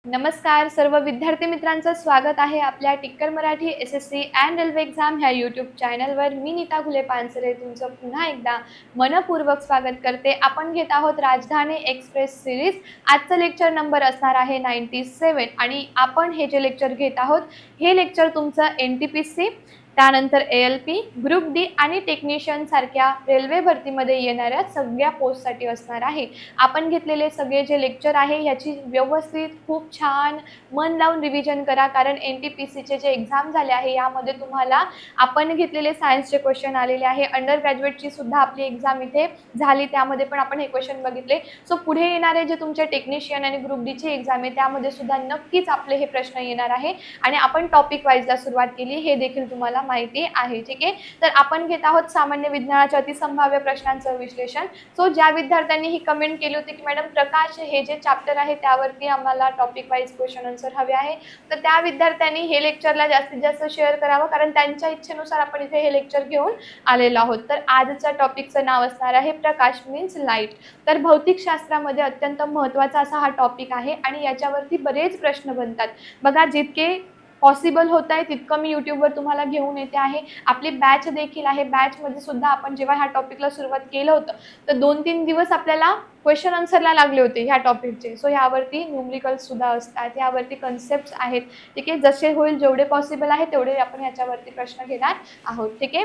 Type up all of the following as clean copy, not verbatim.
नमस्कार सर्व विद्यार्थी मित्रांचं स्वागत आहे आपल्या Tikkar Marathi SSC and railway exam ह्या यूट्यूब चॅनलवर. मी नीता घुले पानसरे तुमचं पुन्हा एकदा मनपूर्वक स्वागत करते. आपण घेत आहोत राजधानी एक्सप्रेस सिरीज. आजचं लेक्चर नंबर असणार आहे 97 आणि आपण हे जे लेक्चर घेत आहोत हे लेक्चर तुमचं NTPC त्यानंतर ALP ग्रुप डी आणि टेक्निशियन सारख्या रेल्वे भरतीमध्ये येणाऱ्या सगळ्या पोस्टसाठी असणार आहे. आपण घेतलेले सगळे जे लेक्चर आहे याची व्यवस्थित खूप छान मन लावून रिव्हिजन करा, कारण NTPCचे जे एक्झाम झाले आहे यामध्ये तुम्हाला आपण घेतलेले सायन्सचे क्वेश्चन आलेले आहे. अंडर ग्रॅज्युएटची सुद्धा आपली एक्झाम इथे झाली, त्यामध्ये पण आपण हे क्वेश्चन बघितले. सो पुढे येणारे जे तुमचे टेक्निशियन आणि ग्रुप डीची एक्झाम आहे त्यामध्ये सुद्धा नक्कीच आपले हे प्रश्न येणार आहे आणि आपण टॉपिक वाईजला सुरुवात केली हे देखील तुम्हाला माहिती आहे. ठीक आहे, तर आपण घेत आहोत सामान्य विज्ञानाच्या अतिसंभाव्य प्रश्नांचं विश्लेषण. सो ज्या विद्यार्थ्यांनी ही कमेंट केली होती की मॅडम प्रकाश हे जे चॅप्टर आहे त्यावरती आम्हाला टॉपिक वाईज क्वेश्चन आन्सर हवे आहे, तर त्या विद्यार्थ्यांनी हे लेक्चरला जास्तीत जास्त शेअर करावं, कारण त्यांच्या इच्छेनुसार आपण इथे हे लेक्चर घेऊन आलेलो आहोत. तर आजच्या टॉपिकचं नाव असणार आहे प्रकाश मीन्स लाईट. तर भौतिकशास्त्रामध्ये अत्यंत महत्त्वाचा असा हा टॉपिक आहे आणि याच्यावरती बरेच प्रश्न बनतात. बघा, जितके पॉसिबल होत आहे तितकं मी यूट्यूबवर तुम्हाला घेऊन येते आहे. आपली बॅच देखील आहे. बॅचमध्ये सुद्धा आपण जेव्हा ह्या टॉपिकला सुरुवात केलं होतं तर 2-3 दिवस आपल्याला क्वेश्चन आन्सरला लागले होते ह्या टॉपिकचे. सो ह्यावरती न्यूमरिकल्स सुद्धा असतात, ह्यावरती कन्सेप्ट्स आहेत. ठीक आहे, जसे होईल जेवढे पॉसिबल आहे तेवढे आपण ह्याच्यावरती प्रश्न घेणार आहोत. ठीक आहे,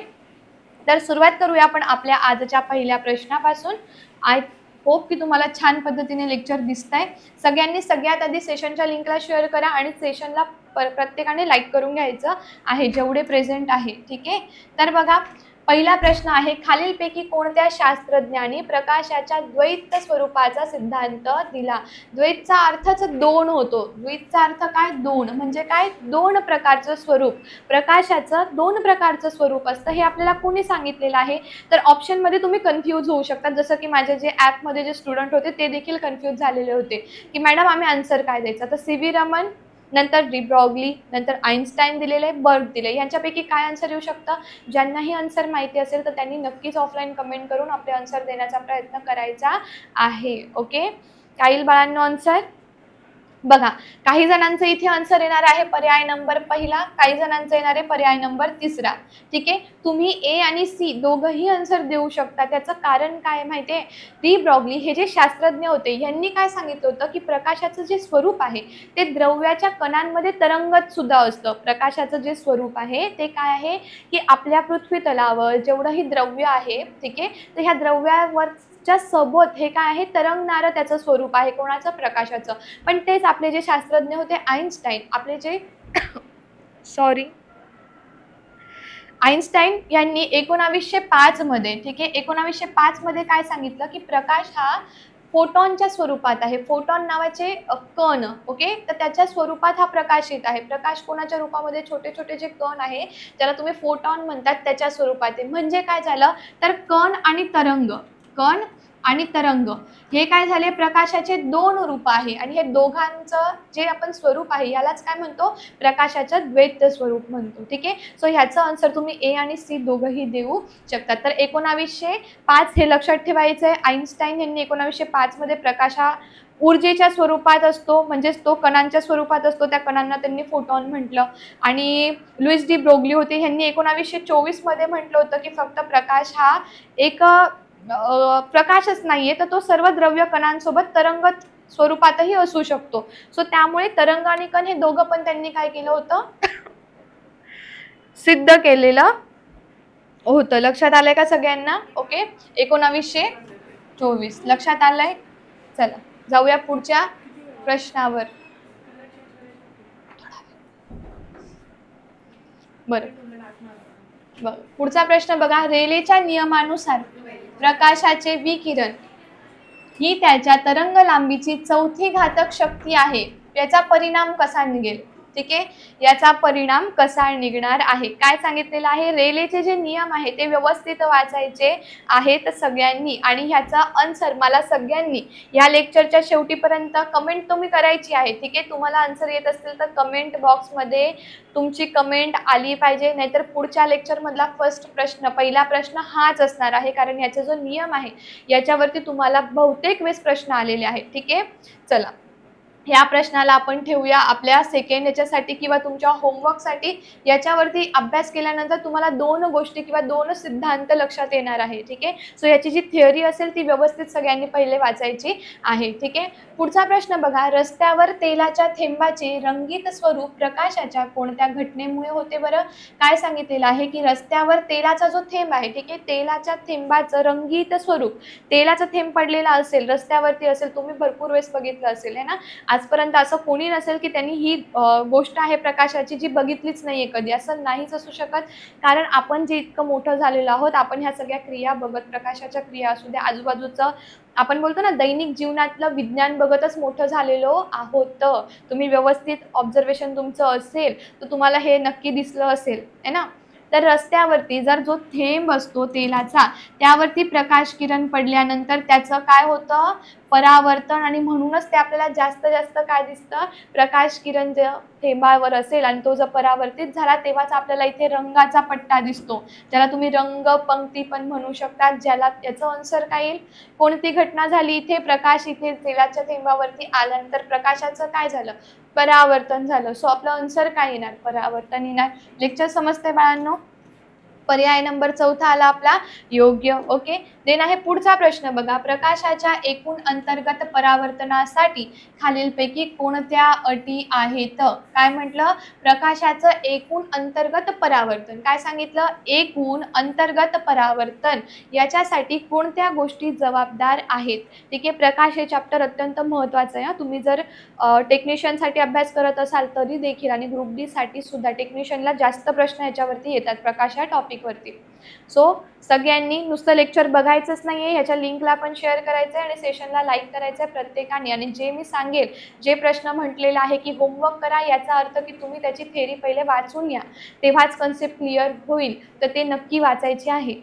तर सुरुवात करूया आपण आपल्या आजच्या पहिल्या प्रश्नापासून. आय होप की तुम्हाला छान पद्धतीने लेक्चर दिसतंय. सगळ्यांनी सगळ्यात आधी सेशनच्या लिंकला शेअर करा आणि सेशनला प्रत्येकाने लाईक करून घ्यायचं आहे जेवढे प्रेझेंट आहे. ठीक आहे, तर बघा पहिला प्रश्न आहे, खालीलपैकी कोणत्या शास्त्रज्ञांनी प्रकाशाच्या द्वैत स्वरूपाचा सिद्धांत दिला? द्वैतचा अर्थच दोन होतो. द्वैतचा अर्थ काय? दोन. म्हणजे काय? दोन प्रकारचं स्वरूप. प्रकाशाचं दोन प्रकारचं स्वरूप असतं हे आपल्याला कोणी सांगितलेलं आहे? तर ऑप्शनमध्ये तुम्ही कन्फ्यूज होऊ शकता, जसं की माझे जे ॲपमध्ये जे स्टुडंट होते ते देखील कन्फ्यूज झालेले होते की मॅडम आम्ही आन्सर काय द्यायचा. तर CV रमन, नंतर डी ब्रॉग्ली, नंतर आईन्स्टाईन दिलेले आहे, बर्ग दिले. यांच्यापैकी काय आन्सर येऊ शकतं? ज्यांनाही आन्सर माहिती असेल तर त्यांनी नक्कीच ऑफलाईन कमेंट करून आपले आन्सर देण्याचा प्रयत्न करायचा आहे. ओके, काही बाळांनो आन्सर बघा, काही जणांचं इथे आन्सर येणार आहे पर्याय नंबर पहिला, काही जणांचं येणार आहे पर्याय नंबर तिसरा. ठीक आहे, तुम्ही A आणि C दोघंही आन्सर देऊ शकता. त्याचं कारण काय माहिती आहे? डी ब्रॉग्ली हे जे शास्त्रज्ञ होते यांनी काय सांगितलं होतं की प्रकाशाचं जे स्वरूप आहे ते द्रव्याच्या कणांमध्ये तरंगत सुद्धा असतं. प्रकाशाचं जे स्वरूप आहे ते काय आहे की आपल्या पृथ्वी तलावर जेवढंही द्रव्य आहे, ठीक आहे, तर ह्या द्रव्यावर च्या सोबत हे काय आहे? तरंगणारं त्याचं स्वरूप आहे. कोणाचं? प्रकाशाचं. पण तेच आपले जे शास्त्रज्ञ होते आईन्स्टाईन, आपले जे सॉरी आईन्स्टाईन यांनी 1905 मध्ये, ठीक आहे, 1905 मध्ये काय सांगितलं की प्रकाश हा फोटॉनच्या स्वरूपात आहे. फोटॉन नावाचे कण, ओके, तर त्याच्या स्वरूपात हा प्रकाश येत आहे. प्रकाश कोणाच्या रूपामध्ये? छोटे छोटे जे कण आहे ज्याला तुम्ही फोटॉन म्हणतात त्याच्या स्वरूपात आहे. म्हणजे काय झालं? तर कण आणि तरंग, कण आणि तरंग हे काय झाले? प्रकाशाचे दोन रूप आहे आणि हे दोघांचं जे आपण स्वरूप आहे यालाच काय म्हणतो? प्रकाशाचं द्वैत स्वरूप म्हणतो. ठीक आहे, सो ह्याचं आन्सर तुम्ही A आणि C दोघंही देऊ शकतात. तर 1905 हे लक्षात ठेवायचं आहे. आईन्स्टाईन यांनी 1905 मध्ये प्रकाश हा ऊर्जेच्या स्वरूपात असतो, म्हणजेच तो कणांच्या स्वरूपात असतो, त्या कणांना त्यांनी फोटॉन म्हटलं. आणि लुईस डी ब्रोग्ली होते, यांनी 1924 मध्ये म्हटलं होतं की फक्त प्रकाश हा एक प्रकाशच नाहीये, तर तो सर्व द्रव्य कणांसोबत तरंगत स्वरूपातही असू शकतो. सो त्यामुळे तरंग आणि कण हे दोघं पण त्यांनी काय केलं होतं? सिद्ध केलेलं होतं. लक्षात आलंय का सगळ्यांना? ओके, 1924 लक्षात आलंय. चला जाऊया पुढच्या प्रश्नावर. बरं, पुढचा प्रश्न बघा, रेलेच्या नियमानुसार प्रकाशाचे विकिरण ही त्याच्या तरंग लांबीची चौथी घातक शक्ती आहे. याचा परिणाम कसा निघेल? ठीक आहे, याचा परिणाम कसा निघणार आहे? काय सांगितलेलं आहे? रेलेचे जे नियम आहे ते व्यवस्थित वाचायचे आहेत सगळ्यांनी आणि ह्याचा आन्सर मला सगळ्यांनी या लेक्चरच्या शेवटीपर्यंत कमेंट तुम्ही करायची आहे. ठीक आहे, तुम्हाला आन्सर येत असतील तर कमेंट बॉक्समध्ये तुमची कमेंट आली पाहिजे, नाहीतर पुढच्या लेक्चरमधला पहिला प्रश्न हाच असणार आहे, कारण याचा जो नियम आहे याच्यावरती तुम्हाला बहुतेक वेळेस प्रश्न आलेले आहेत. ठीक आहे, चला ह्या प्रश्नाला आपण ठेवूया आपल्या सेकंड याच्यासाठी किंवा तुमच्या होमवर्कसाठी. याच्यावरती अभ्यास केल्यानंतर तुम्हाला 2 गोष्टी किंवा 2 सिद्धांत लक्षात येणार आहे. ठीक आहे. सो याची जी थिअरी असेल ती व्यवस्थित सगळ्यांनी पहिले वाचायची आहे. ठीक आहे. पुढचा प्रश्न बघा, रस्त्यावर तेलाच्या थेंबाचे रंगीत स्वरूप प्रकाशाच्या कोणत्या घटनेमुळे होते बरं? काय सांगितलेलं आहे की रस्त्यावर तेलाचा जो थेंब आहे, ठीक आहे, तेलाच्या थेंबाचं रंगीत स्वरूप, तेलाचा थेंब पडलेला असेल, रस्त्यावरती असेल, तुम्ही भरपूर वेळेस बघितलं असेल आहे ना. आजपर्यंत असं कोणी नसेल की त्यांनी ही गोष्ट आहे प्रकाशाची जी बघितलीच नाहीये कधी, असं नाहीच असू शकत. कारण आपण जे इतकं मोठं झालेलो आहोत, आपण ह्या सगळ्या क्रिया बघत, प्रकाशाच्या क्रिया असू द्या, आजूबाजूचं आपण बोलतो ना दैनिक जीवनातलं विज्ञान बघतच मोठं झालेलो आहोत. तुम्ही व्यवस्थित ऑब्झर्वेशन तुमचं असेल तर तुम्हाला हे नक्की दिसलं असेल है ना. तर रस्त्यावरती जर जो थेंब असतो तेलाचा, त्यावरती प्रकाश किरण पडल्यानंतर त्याचं काय होतं, परावर्तन, आणि म्हणूनच ते आपल्याला जास्त जास्त काय दिसतं, प्रकाश किरण जे थेंबावर असेल आणि तो जर परावर्तित झाला तेव्हाच आपल्याला इथे रंगाचा पट्टा दिसतो, ज्याला तुम्ही रंग पंक्ती पण म्हणू शकता. ज्याला याचं आन्सर काय येईल, कोणती घटना झाली इथे, प्रकाश इथे तेलाच्या थेंबावरती आल्यानंतर प्रकाशाचं काय झालं, परावर्तन झालं. सो आपलं आन्सर काय येणार, परावर्तन येणार. लेक्चर समजते बाळांनो? पर्याय नंबर 4 आला आपला योग्य. ओके. देन आहे पुढचा प्रश्न बघा, प्रकाशाच्या एकूण अंतर्गत परावर्तनासाठी खालीलपैकी कोणत्या अटी आहेत? काय म्हटलं, प्रकाशाचं एकूण अंतर्गत परावर्तन, काय सांगितलं, एकूण अंतर्गत परावर्तन, याच्यासाठी कोणत्या गोष्टी जबाबदार आहेत? ठीक आहे. प्रकाश हे चॅप्टर अत्यंत महत्त्वाचं आहे. तुम्ही जर टेक्निशियनसाठी अभ्यास करत असाल तरी देखील, आणि ग्रुप डी साठी सुद्धा टेक्निशियनला जास्त प्रश्न याच्यावरती येतात प्रकाश या टॉपिकवरती. सो सगळ्यांनी नुसतं लेक्चर बघायचंच नाही आहे, ह्याच्या लिंकला पण शेअर करायचं आहे आणि सेशनला लाईक करायचं आहे प्रत्येकाने. आणि जे मी सांगेल, जे प्रश्न म्हटलेलं आहे की होमवर्क करा, याचा अर्थ की तुम्ही त्याची थेअरी पहिले वाचून घ्या, तेव्हाच कन्सेप्ट क्लिअर होईल. तर ते नक्की वाचायचे आहे.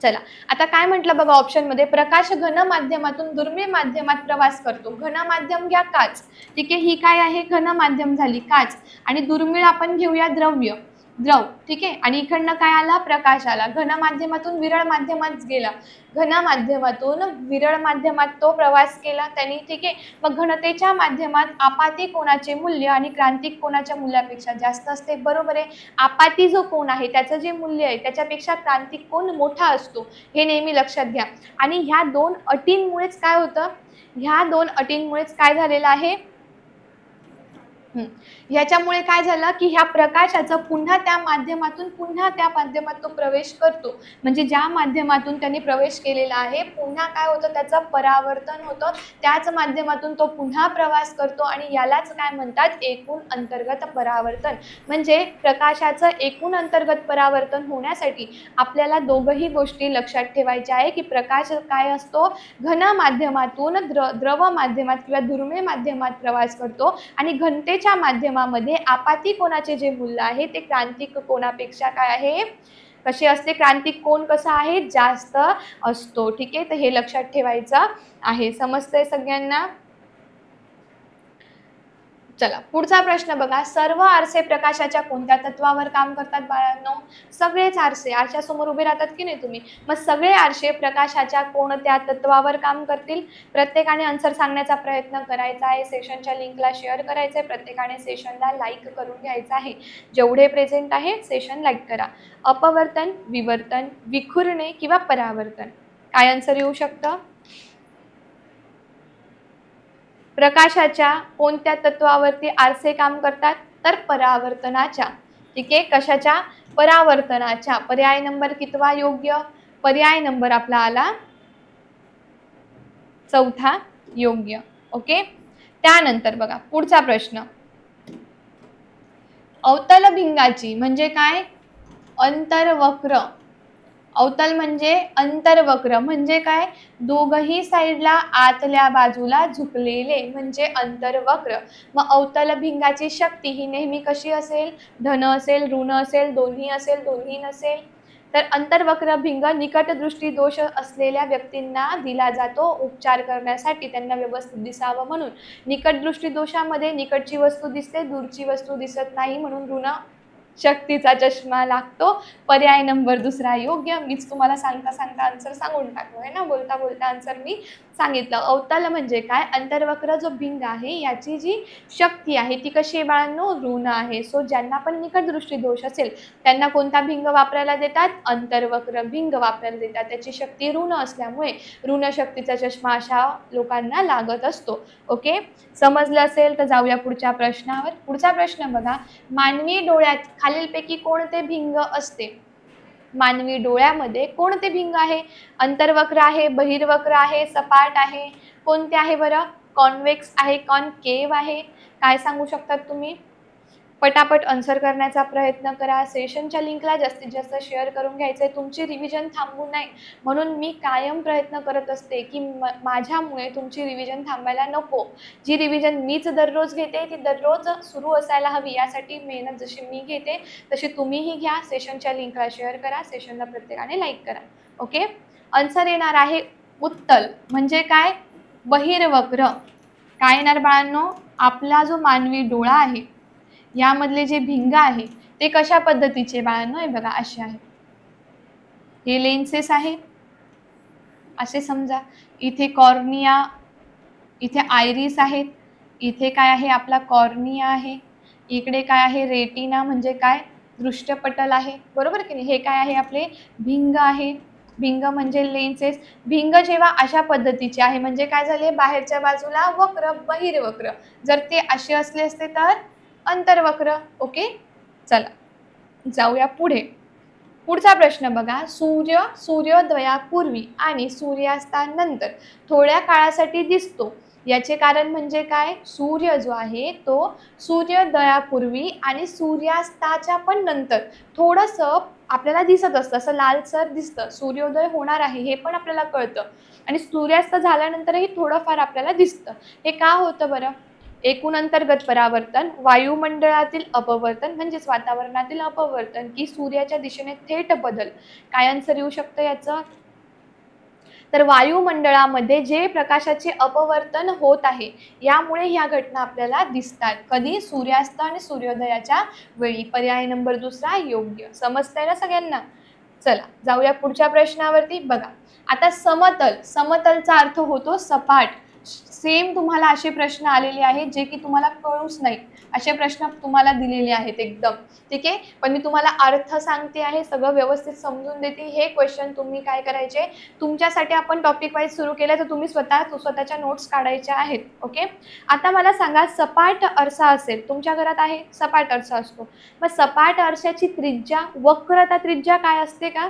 चला, आता काय म्हटलं बघा ऑप्शनमध्ये, प्रकाश घन माध्यमातून दुर्मिळ माध्यमात प्रवास करतो. घन माध्यम घ्या काच. ठीक आहे. ही काय आहे, घन माध्यम झाली काच, आणि दुर्मिळ आपण घेऊया द्रव. ठीक आहे. आणि इकडनं काय आला, प्रकाश आला. घन माध्यमातून विरळ माध्यमात गेला, घन माध्यमातून विरळ माध्यमात तो प्रवास केला त्यांनी. ठीक आहे. मग घनतेच्या माध्यमात आपाती कोणाचे मूल्य आणि क्रांतिक कोणाच्या मूल्यापेक्षा जास्त असते? बरोबर आहे. आपाती जो कोण आहे त्याचं जे मूल्य आहे त्याच्यापेक्षा क्रांतिक कोण मोठा असतो, हे नेहमी लक्षात घ्या. आणि ह्या 2 अटींमुळेच काय होतं, ह्या 2 अटींमुळेच काय झालेलं आहे, ह्याच्यामुळे काय झालं की ह्या प्रकाशाचं पुन्हा त्या माध्यमात तो प्रवेश करतो. म्हणजे ज्या माध्यमातून त्यांनी प्रवेश केलेला आहे पुन्हा काय होतं, त्याचं परावर्तन होतं, त्याच माध्यमातून तो पुन्हा प्रवास करतो, आणि यालाच काय म्हणतात, एकूण अंतर्गत परावर्तन. म्हणजे प्रकाशाचं एकूण अंतर्गत परावर्तन होण्यासाठी आपल्याला दोघही गोष्टी लक्षात ठेवायच्या आहे की प्रकाश काय असतो, घन माध्यमातून द्रव माध्यमात किंवा दुर्मिळ माध्यमात प्रवास करतो, आणि घनतेच्या माध्यमामध्ये आपाती कोणाचे जे मूल्य आहे ते क्रांतिक कोणापेक्षा काय आहे, कसे असते, क्रांतिक कोण कसा आहे, जास्त असतो. ठीक आहे. तर हे लक्षात ठेवायचं आहे. समजतंय सगळ्यांना? चला, पुढचा प्रश्न बघा, सर्व आरसे प्रकाशाच्या कोणत्या तत्वावर काम करतात बाळांनो? सगळेच आरसे, आरशासमोर उभे राहतात की नाही तुम्ही, मग सगळे आरसे प्रकाशाच्या कोणत्या तत्वावर काम करतील? प्रत्येकाने आन्सर सांगण्याचा प्रयत्न करायचा आहे. सेशनच्या लिंकला शेअर करायचं आहे, प्रत्येकाने सेशनला लाईक करून घ्यायचं आहे. जेवढे प्रेझेंट आहे सेशन लाईक करा. अपवर्तन, विवर्तन, विखुरणे किंवा परावर्तन, काय आन्सर येऊ शकतं? प्रकाशाच्या कोणत्या तत्वावरती आरसे काम करतात? तर परावर्तनाच्या. ठीक आहे. कशाच्या? परावर्तनाच्या. पर्याय नंबर कितवा योग्य? पर्याय नंबर आपला आला 4था योग्य. ओके. त्यानंतर बघा पुढचा प्रश्न, अवतल भिंगाची म्हणजे काय? अंतर्वक्र. अवतल म्हणजे अंतर्वक्र, म्हणजे काय? दोघही साईडला आतल्या बाजूला झुकलेले म्हणजे अंतर्वक्र. मग अवतल भिंगाची शक्ती ही नेहमी कशी असेल? धन असेल, ऋण असेल, दोन्ही असेल, दोन्ही नसेल? तर अंतर्वक्र भिंग निकट दृष्टी दोष असलेल्या व्यक्तींना दिला जातो उपचार करण्यासाठी, त्यांना व्यवस्थित दिसावं म्हणून. निकट दृष्टी दोषामध्ये निकटची वस्तू दिसते, दूरची वस्तू दिसत नाही, म्हणून ऋण शक्तीचा चष्मा लागतो. पर्याय नंबर दुसरा योग्य. मीच तुम्हाला सांगता सांगता आन्सर सांगून टाकलो आहे ना, बोलता बोलता आन्सर मी सांगितलं. अवतल म्हणजे काय, अंतर्वक्र जो भिंग आहे याची जी शक्ती आहे ती कशी आहे बाळांनो, ऋण आहे. सो ज्यांना पण निकट दृष्टी दोष असेल त्यांना कोणता भिंग वापरायला देतात, अंतर्वक्र भिंग वापरायला देतात. त्याची शक्ती ऋण असल्यामुळे ऋण शक्तीचा चष्मा अशा लोकांना लागत असतो. ओके, समजलं असेल तर जाऊया पुढच्या प्रश्नावर. पुढचा प्रश्न बघा, मानवी डोळ्यात खालीलपैकी कोणते भिंग असते? मानवी डोळ्यामध्ये कोणते भिंग आहे? अंतर्वक्र आहे, बहिर्वक्र आहे, सपाट आहे, कोणते आहे बरं? कॉन्व्हेक्स आहे, कॉन्केव्ह आहे? काय सांगू शकतात तुम्ही? पटापट आन्सर करण्याचा प्रयत्न करा. सेशनच्या लिंकला जास्तीत जास्त शेअर करून घ्यायचं आहे. तुमची रिव्हिजन थांबू नये म्हणून मी कायम प्रयत्न करत असते की माझ्यामुळे तुमची रिव्हिजन थांबायला नको. जी रिव्हिजन मीच दररोज घेते ती दररोज सुरू असायला हवी. यासाठी मेहनत जशी मी घेते तशी तुम्हीही घ्या. सेशनच्या लिंकला शेअर करा, सेशनला प्रत्येकाने लाईक करा. ओके, आन्सर येणार आहे उत्तल. म्हणजे काय? बहिर्वक्र. काय येणार बाळांनो? आपला जो मानवी डोळा आहे यामधले जे भिंग आहे ते कशा पद्धतीचे बाळांनो? हे बघा असे आहे. हे लेन्सेस आहे असे समजा. इथे कॉर्निया, इथे आयरिस आहेत, इथे काय आहे आपला कॉर्निया आहे, इकडे काय आहे रेटिना म्हणजे काय दृष्टपटल आहे, बरोबर की नाही. हे काय आहे आपले भिंग आहे. भिंग म्हणजे लेन्सेस. भिंग जेव्हा अशा पद्धतीचे आहे म्हणजे काय झाले, बाहेरच्या बाजूला वक्र बहिर्वक्र. जर ते असे असले असते तर अंतर्वक्र. ओके, चला जाऊया पुढे. पुढचा प्रश्न बघा, सूर्योदयापूर्वी आणि सूर्यास्तानंतर थोड्या काळासाठी दिसतो याचे कारण म्हणजे काय? सूर्य जो आहे तो सूर्योदयापूर्वी आणि सूर्यास्ताच्या पण नंतर थोडंसं आपल्याला दिसत असतं, असं लालसर दिसतं. सूर्योदय होणार आहे हे पण आपल्याला कळतं आणि सूर्यास्त झाल्यानंतरही थोडंफार आपल्याला दिसतं. हे का होतं बरं? एकूण अंतर्गत परावर्तन, वायुमंडळातील अपवर्तन म्हणजेच वातावरणातील अपवर्तन की सूर्याच्या दिशेने थेट बदल. काय आन्सर येऊ शकतं याचं? तर वायुमंडळामध्ये जे प्रकाशाचे अपवर्तन होत आहे यामुळे ह्या घटना आपल्याला दिसतात. कधी? सूर्यास्त आणि सूर्योदयाच्या वेळी. पर्याय नंबर दुसरा योग्य. समजतंय ना सगळ्यांना? चला जाऊया पुढच्या प्रश्नावरती. बघा आता समतल. समतलचा अर्थ होतो सपाट. सेम तुम्हाला असे प्रश्न आलेले आहेत जे की तुम्हाला कळूच नाही असे प्रश्न तुम्हाला दिलेले आहेत एकदम. ठीक आहे, पण मी तुम्हाला अर्थ सांगते आहे, सगळं व्यवस्थित समजून देते. हे क्वेश्चन तुम्ही काय करायचे, तुमच्यासाठी आपण टॉपिक वाईज सुरू केलं तर तुम्ही स्वतःच्या नोट्स काढायच्या आहेत. ओके, आता मला सांगा, सपाट आरसा असेल तुमच्या घरात आहे, सपाट आरसा असतो, मग सपाट आरशाची त्रिज्या, वक्रता त्रिज्या काय असते का?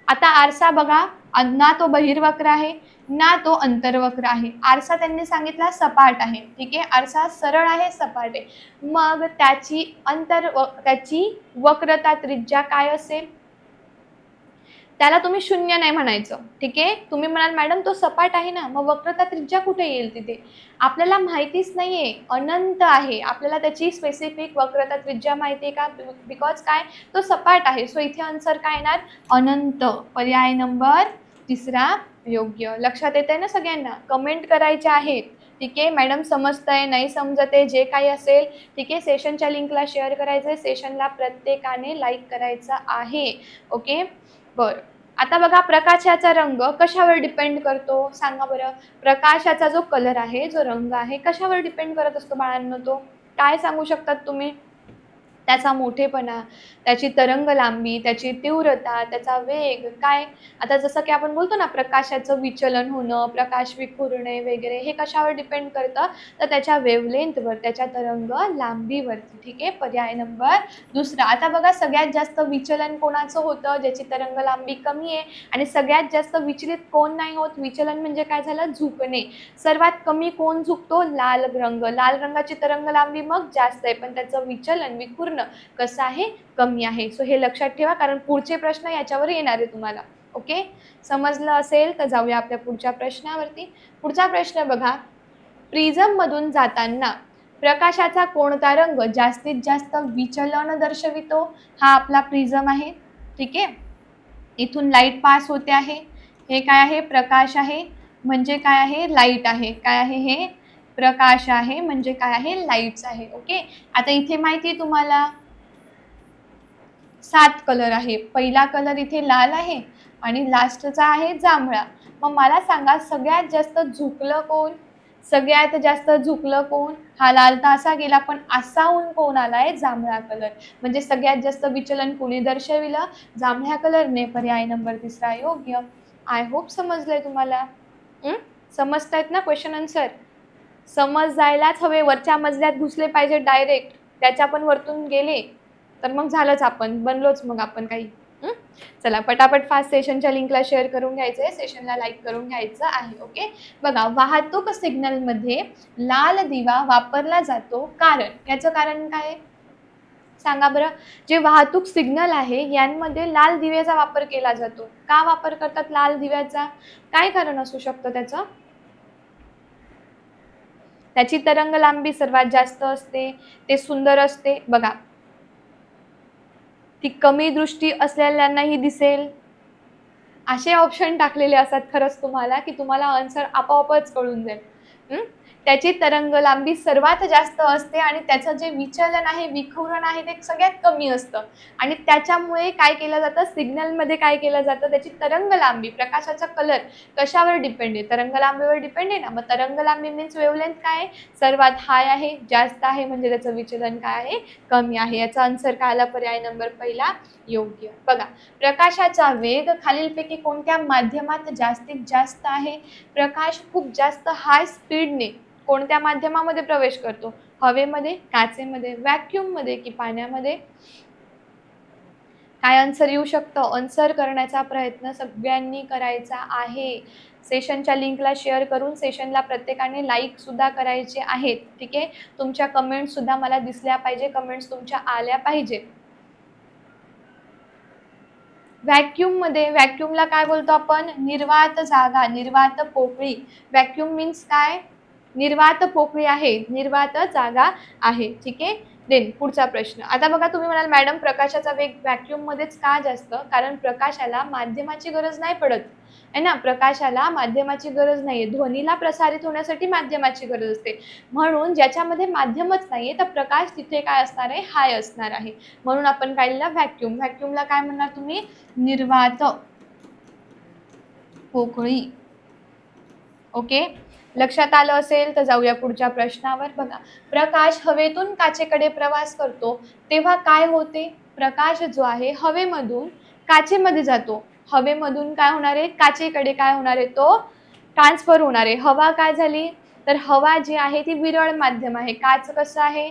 आता आरसा बघा, ना तो बहिर्वक्र आहे ना तो अंतर्वक्र आहे. आरसा त्यांनी सांगितला सपाट आहे. ठीक आहे, आरसा सरळ आहे, सपाट आहे. मग त्याची वक्रता त्रिज्या काय असेल? त्याला तुम्ही शून्य नाही म्हणायचं. ठीक आहे, तुम्ही म्हणाल मॅडम तो सपाट आहे ना, मग वक्रता त्रिज्या कुठे येईल तिथे? आपल्याला माहितीच नाहीये, अनंत आहे. आपल्याला त्याची स्पेसिफिक वक्रता त्रिज्या माहिती आहे का? बिकॉज काय, तो सपाट आहे. सो इथे आन्सर काय येणार? अनंत. पर्याय नंबर तिसरा योग्य. लक्षात येतंय ना सगळ्यांना? कमेंट करायच्या आहेत. ठीक आहे मॅडम, समजतंय नाही समजत आहे जे काही असेल, ठीक आहे, सेशनच्या लिंकला शेअर करायचं आहे, सेशनला प्रत्येकाने लाईक करायचं आहे. ओके, बरं. आता बघा, प्रकाशाचा रंग कशावर डिपेंड करतो सांगा बरं? प्रकाशाचा जो कलर आहे, जो रंग आहे, कशावर डिपेंड करत असतो बाळांनो? तो काय सांगू शकतात तुम्ही? त्याचा मोठेपणा, त्याची तरंग लांबी, त्याची तीव्रता, त्याचा वेग काय? आता जसं की आपण बोलतो ना, प्रकाशाचं विचलन होणं, प्रकाश विखुरणे वगैरे, हे कशावर डिपेंड करतं? तर त्याच्या वेव्हलेंथवर, त्याच्या तरंग लांबीवरती. ठीक आहे, पर्याय नंबर दुसरा. आता बघा, सगळ्यात जास्त विचलन कोणाचं होतं? ज्याची तरंग लांबी कमी आहे. आणि सगळ्यात जास्त विचलित कोण नाही होत? विचलन म्हणजे काय झालं? झुकणे. सर्वात कमी कोण झुकतो? लाल रंग. लाल रंगाची तरंग लांबी मग जास्त आहे, पण त्याचं विचलन विखुरण कसं आहे? कमी आहे. सो हे लक्षात ठेवा, कारण पुढचे प्रश्न याच्यावर येणार आहे तुम्हाला. ओके, समजलं असेल तर जाऊया आपल्या पुढच्या प्रश्नावरती. पुढचा प्रश्न बघा, प्रिझम मधून जाताना प्रकाशाचा कोणता रंग जास्तीत जास्त विचलन दर्शवितो? हा आपला प्रिझम आहे. ठीक आहे, इथून लाईट पास होते आहे. हे काय आहे? प्रकाश आहे. म्हणजे काय आहे? लाईट आहे. काय आहे हे? प्रकाश आहे. म्हणजे काय आहे? लाईट्स आहे. ओके, आता इथे माहिती आहे तुम्हाला 7 कलर आहे. पहिला कलर इथे लाल आहे आणि लास्टचा आहे जांभळा. मग मला सांगा सगळ्यात जास्त झुकलं कोण? सगळ्यात जास्त झुकलं कोण? हा लाल तर असा गेला, पण असाहून कोण आलाय? जांभळा कलर. म्हणजे सगळ्यात जास्त विचलन कोणी दर्शविलं? जांभळ्या कलरने. पर्याय नंबर 3 योग्य. आय होप समजलंय तुम्हाला. समजतायत ना क्वेश्चन आन्सर? समजायलाच हवे. वरच्या मजल्यात घुसले पाहिजे डायरेक्ट. त्याच्या पण वरतून गेले तर मग झालंच, आपण बनलोच मग आपण काही. चला पटापट फास्ट सेशनच्या लिंकला शेअर करून घ्यायचं आहे, सेशनला लाईक करून घ्यायचं आहे. ओके, बघा वाहतूक सिग्नलमध्ये लाल दिवा वापरला जातो कारण, याचं कारण काय सांगा बरं. जे वाहतूक सिग्नल आहे यांमध्ये लाल दिव्याचा वापर केला जातो. का वापर करतात लाल दिव्याचा? काय कारण असू शकतं त्याचं? त्याची तरंग लांबी सर्वात जास्त असते, ते सुंदर असते. बघा, ती कमी दृष्टी असलेल्यांनाही दिसेल. असे ऑप्शन टाकलेले असतात खरंच तुम्हाला, की तुम्हाला आन्सर आपोआपच कळून जाईल. त्याची तरंग लांबी सर्वात जास्त असते आणि त्याचं जे विचलन आहे, विखुरण आहे ते सगळ्यात कमी असतं. आणि त्याच्यामुळे काय केलं जातं, सिग्नलमध्ये काय केलं जातं, त्याची तरंग लांबी, प्रकाशाचा कलर कशावर डिपेंड आहे? तरंग लांबीवर डिपेंड आहे ना. मग तरंग लांबी मीन्स वेव्हलेंथ काय आहे? सर्वात हाय आहे, जास्त आहे, म्हणजे त्याचं विचलन काय आहे? कमी आहे. याचा आन्सर काय आला? पर्याय नंबर 1 योग्य. बघा, प्रकाशाचा वेग खालीलपैकी कोणत्या माध्यमात जास्तीत जास्त आहे? प्रकाश खूप जास्त हाय स्पीडने कोणत्या माध्यमामध्ये प्रवेश करतो? हवेमध्ये, काचेमध्ये, व्हॅक्यूममध्ये की पाण्यामध्ये? काय आन्सर येऊ शकतं? आन्सर करण्याचा प्रयत्न सगळ्यांनी करायचा आहे. सेशनच्या लिंकला शेअर करून सेशनला प्रत्येकाने लाईक सुद्धा करायचे आहेत. ठीक आहे, तुमच्या कमेंट्स सुद्धा मला दिसल्या पाहिजे, कमेंट्स तुमच्या आल्या पाहिजे. व्हॅक्यूममध्ये, व्हॅक्यूमला काय बोलतो आपण? निर्वात जागा, निर्वात पोकळी. व्हॅक्यूम मीन्स काय? निर्वात पोकळी आहे, निर्वात जागा आहे. ठीक आहे. देन पुढचा प्रश्न. आता बघा, तुम्ही म्हणाल मॅडम प्रकाशाचा वेग व्हॅक्यूममध्येच का जास्त? कारण प्रकाशाला माध्यमाची गरज नाही पडत आहे ना. प्रकाशाला माध्यमाची गरज नाहीये. ध्वनीला प्रसारित होण्यासाठी माध्यमाची गरज असते. म्हणून ज्याच्यामध्ये माध्यमच नाहीये तर प्रकाश तिथे काय असणार आहे? हाय असणार आहे. म्हणून आपण काय लिहिलं? व्हॅक्यूम. व्हॅक्यूमला काय म्हणणार तुम्ही? निर्वात पोकळी. ओके, लक्षात आलं असेल तर जाऊया पुढच्या प्रश्नावर. बघा, प्रकाश हवेतून काचेकडे प्रवास करतो तेव्हा काय होते? प्रकाश जो आहे हवेमधून काचेमध्ये जातो. हवेमधून काय होणार आहे? काचेकडे काय होणार आहे? तो ट्रान्सफर होणार आहे. हवा काय झाली? तर हवा जी आहे ती विरळ माध्यम आहे. काच कसं आहे?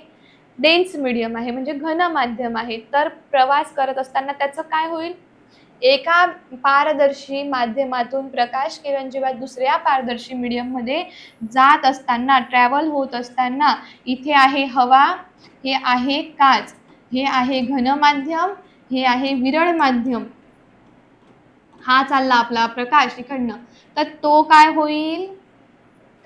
डेन्स मीडियम आहे, म्हणजे घन माध्यम आहे. तर प्रवास करत असताना त्याचं काय होईल? एका पारदर्शी माध्यमातून प्रकाश किरण जेव्हा दुसऱ्या पारदर्शी मीडियममध्ये जात असताना, ट्रॅव्हल होत असताना, इथे आहे हवा, हे आहे काच, हे आहे घन माध्यम, हे आहे विरळ माध्यम. हा चालला आपला प्रकाश इकडनं. तर तो काय होईल?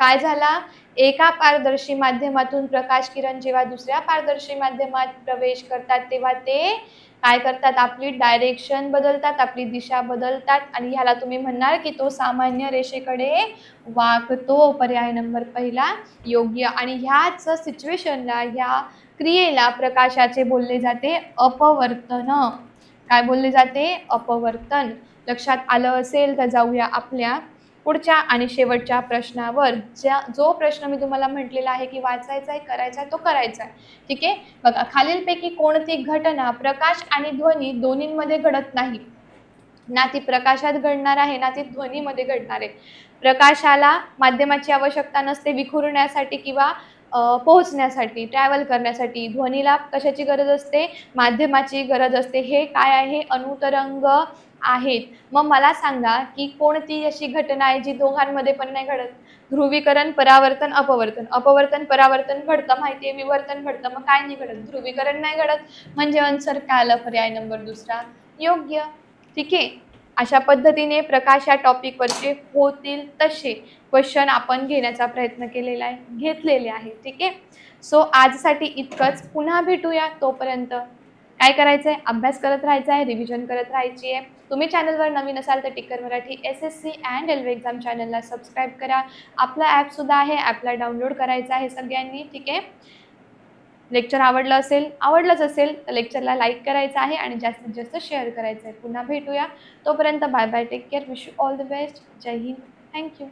काय झाला? एका पारदर्शी माध्यमातून प्रकाश किरण जेव्हा दुसऱ्या पारदर्शी माध्यमात प्रवेश करतात तेव्हा ते काय करतात? आपली डायरेक्शन बदलतात, आपली दिशा बदलतात आणि ह्याला तुम्ही म्हणणार की तो सामान्य रेषेकडे वाकतो. पर्याय नंबर 1 योग्य. आणि ह्याच सिच्युएशनला, ह्या क्रियेला प्रकाशाचे बोलले जाते अपवर्तन. काय बोलले जाते? अपवर्तन. लक्षात आलं असेल तर जाऊया आपल्या पुढच्या आणि शेवटच्या प्रश्नावर. जो प्रश्न मी तुम्हाला म्हटलेला आहे की वाचायचा आहे, करायचा आहे, तो करायचा आहे. ठीक आहे, बघा, खालीलपैकी कोणती घटना प्रकाश आणि ध्वनी दोन्हींमध्ये घडत नाही? ना ती प्रकाशात घडणार आहे, ना ती ध्वनीमध्ये घडणार आहे. प्रकाशाला माध्यमाची आवश्यकता नसते विखुरण्यासाठी किंवा पोहोचण्यासाठी, ट्रॅव्हल करण्यासाठी. ध्वनीला कशाची गरज असते? माध्यमाची गरज असते. हे काय आहे? अणुतरंग आहेत. मग मला सांगा की कोणती अशी घटना आहे जी दोघांमध्ये पण नाही घडत? ध्रुवीकरण, परावर्तन, अपवर्तन. अपवर्तन, परावर्तन घडतं माहिती आहे, विवर्तन घडतं. मग काय नाही घडत? ध्रुवीकरण नाही घडत. म्हणजे आन्सर काय आलं? पर्याय नंबर 2 योग्य. ठीक आहे, अशा पद्धतीने प्रकाश या टॉपिकवरचे होतील तसे क्वेश्चन आपण घेण्याचा प्रयत्न केलेला आहे, घेतलेले आहे. ठीक आहे, सो आजसाठी इतकंच. पुन्हा भेटूया. तोपर्यंत काय करायचं आहे? अभ्यास करत राहायचा आहे, रिव्हिजन करत राहायची आहे. तुम्ही चॅनलवर नवीन असाल तर Tikkar Marathi SSC and railway exam चॅनलला सबस्क्राईब करा. आपला ॲपसुद्धा आहे, ॲपला डाउनलोड करायचं आहे सगळ्यांनी. ठीक आहे, लेक्चर आवडलंच असेल तर लेक्चरला लाईक करायचं आहे आणि जास्तीत जास्त शेअर करायचं आहे. पुन्हा भेटूया. तोपर्यंत bye bye. Take care. Wish you all the best. जय हिंद. Thank you.